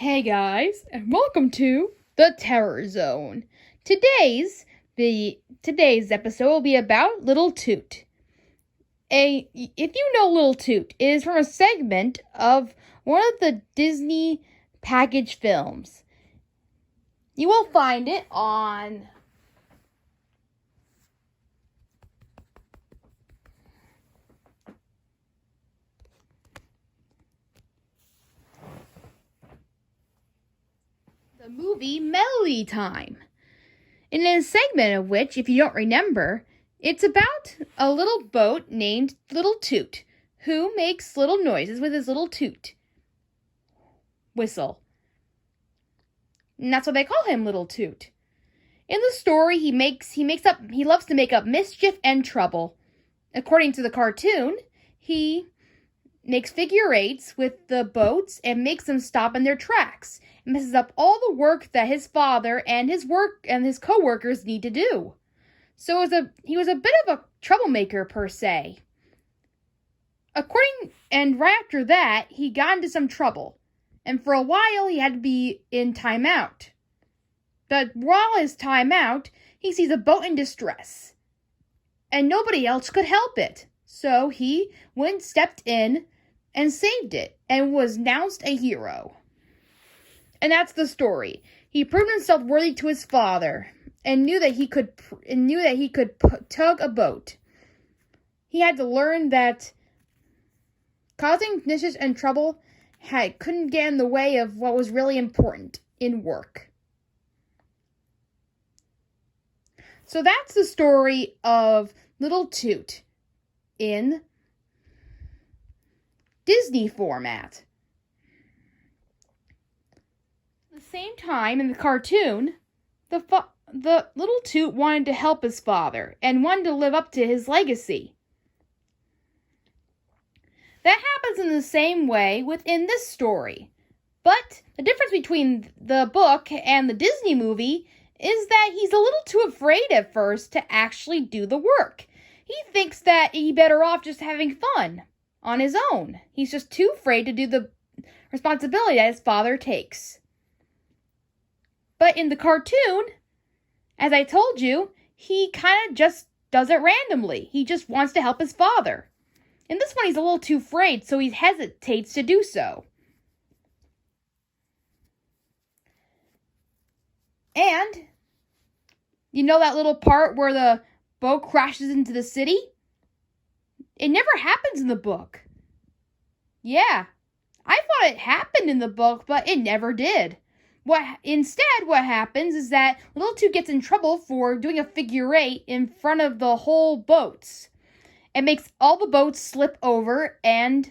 Hey guys, and welcome to the Terror Zone. Today's episode will be about Little Toot. If you know Little Toot, it is from a segment of one of the Disney package films. You will find it on the movie Melody Time. In a segment of which, if you don't remember, it's about a little boat named Little Toot, who makes little noises with his little toot whistle. And that's why they call him Little Toot. In the story, he loves to make up mischief and trouble. According to the cartoon, he makes figure eights with the boats and makes them stop in their tracks. It messes up all the work that his father and his co-workers need to do. So he was a bit of a troublemaker per se. And right after that, he got into some trouble. And for a while, he had to be in timeout. But while his timeout, he sees a boat in distress. And nobody else could help it. So he stepped in and saved it, and was announced a hero. And that's the story. He proved himself worthy to his father, and knew that he could tug a boat. He had to learn that causing mischief and trouble couldn't get in the way of what was really important in work. So that's the story of Little Toot in Disney format. At the same time, in the cartoon, the little Toot wanted to help his father and wanted to live up to his legacy. That happens in the same way within this story. But the difference between the book and the Disney movie is that he's a little too afraid at first to actually do the work. He thinks that he's better off just having fun on his own. He's just too afraid to do the responsibility that his father takes. But in the cartoon, as I told you, he kind of just does it randomly. He just wants to help his father. In this one, he's a little too afraid, so he hesitates to do so. And, you know that little part where the boat crashes into the city? It never happens in the book. Yeah, I thought it happened in the book, but it never did. What happens is that Little Toot gets in trouble for doing a figure eight in front of the whole boats. It makes all the boats slip over and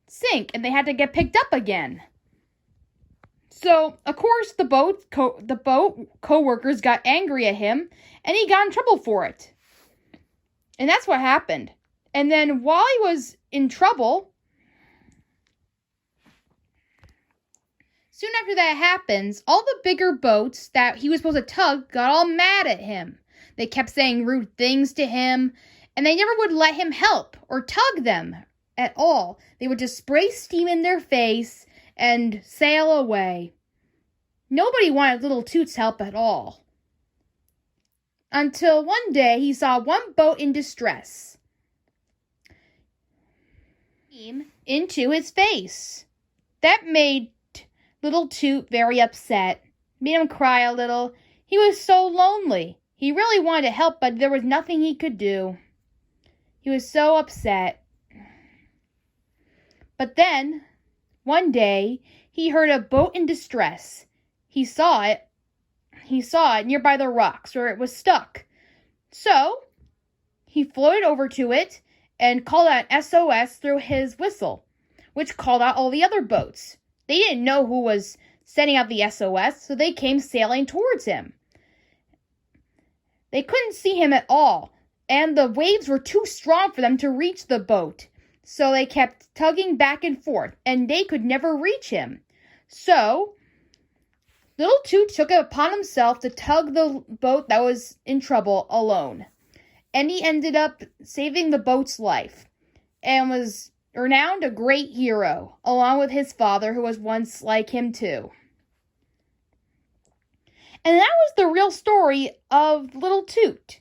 sink, and they had to get picked up again. So, of course, the boat co-workers got angry at him, and he got in trouble for it. And that's what happened. And then while he was in trouble, soon after that happens, all the bigger boats that he was supposed to tug got all mad at him. They kept saying rude things to him, and they never would let him help or tug them at all. They would just spray steam in their face and sail away. Nobody wanted Little Toot's help at all. Until one day he saw one boat in distress into his face. That made Little Toot very upset, made him cry a little. He was so lonely. He really wanted to help, but there was nothing he could do. He was so upset. But then, one day, he heard a boat in distress. He saw it nearby the rocks where it was stuck. So, he floated over to it and called out SOS through his whistle, which called out all the other boats. They didn't know who was sending out the SOS, so they came sailing towards him. They couldn't see him at all, and the waves were too strong for them to reach the boat. So they kept tugging back and forth, and they could never reach him. So, Little Toot took it upon himself to tug the boat that was in trouble alone. And he ended up saving the boat's life, and was renowned a great hero, along with his father, who was once like him too. And that was the real story of Little Toot.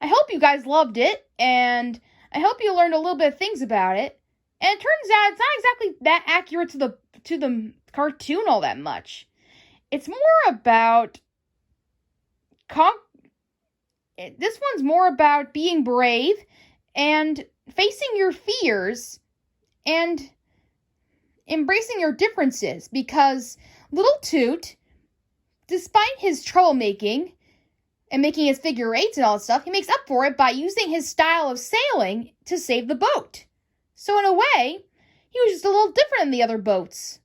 I hope you guys loved it, and I hope you learned a little bit of things about it. And it turns out it's not exactly that accurate to the cartoon all that much. It's more about this one's more about being brave and facing your fears and embracing your differences, because Little Toot, despite his troublemaking and making his figure eights and all that stuff, he makes up for it by using his style of sailing to save the boat. So in a way, he was just a little different than the other boats.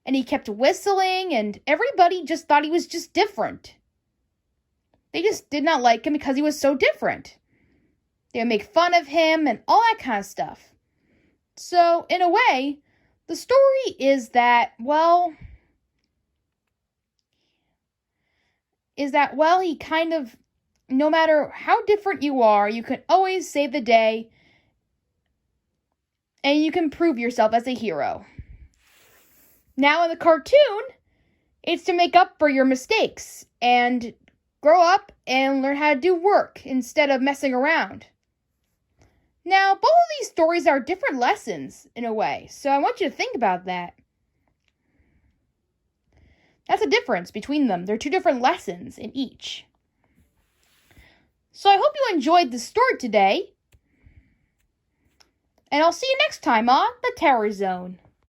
And he kept whistling, and everybody just thought he was just different. They just did not like him because he was so different. They would make fun of him and all that kind of stuff. So, in a way, the story is that, he kind of, no matter how different you are, you can always save the day and you can prove yourself as a hero. Now in the cartoon, it's to make up for your mistakes and grow up and learn how to do work instead of messing around. Now, both of these stories are different lessons in a way, so I want you to think about that. That's a difference between them. There are two different lessons in each. So I hope you enjoyed the story today, and I'll see you next time on the Terror Zone.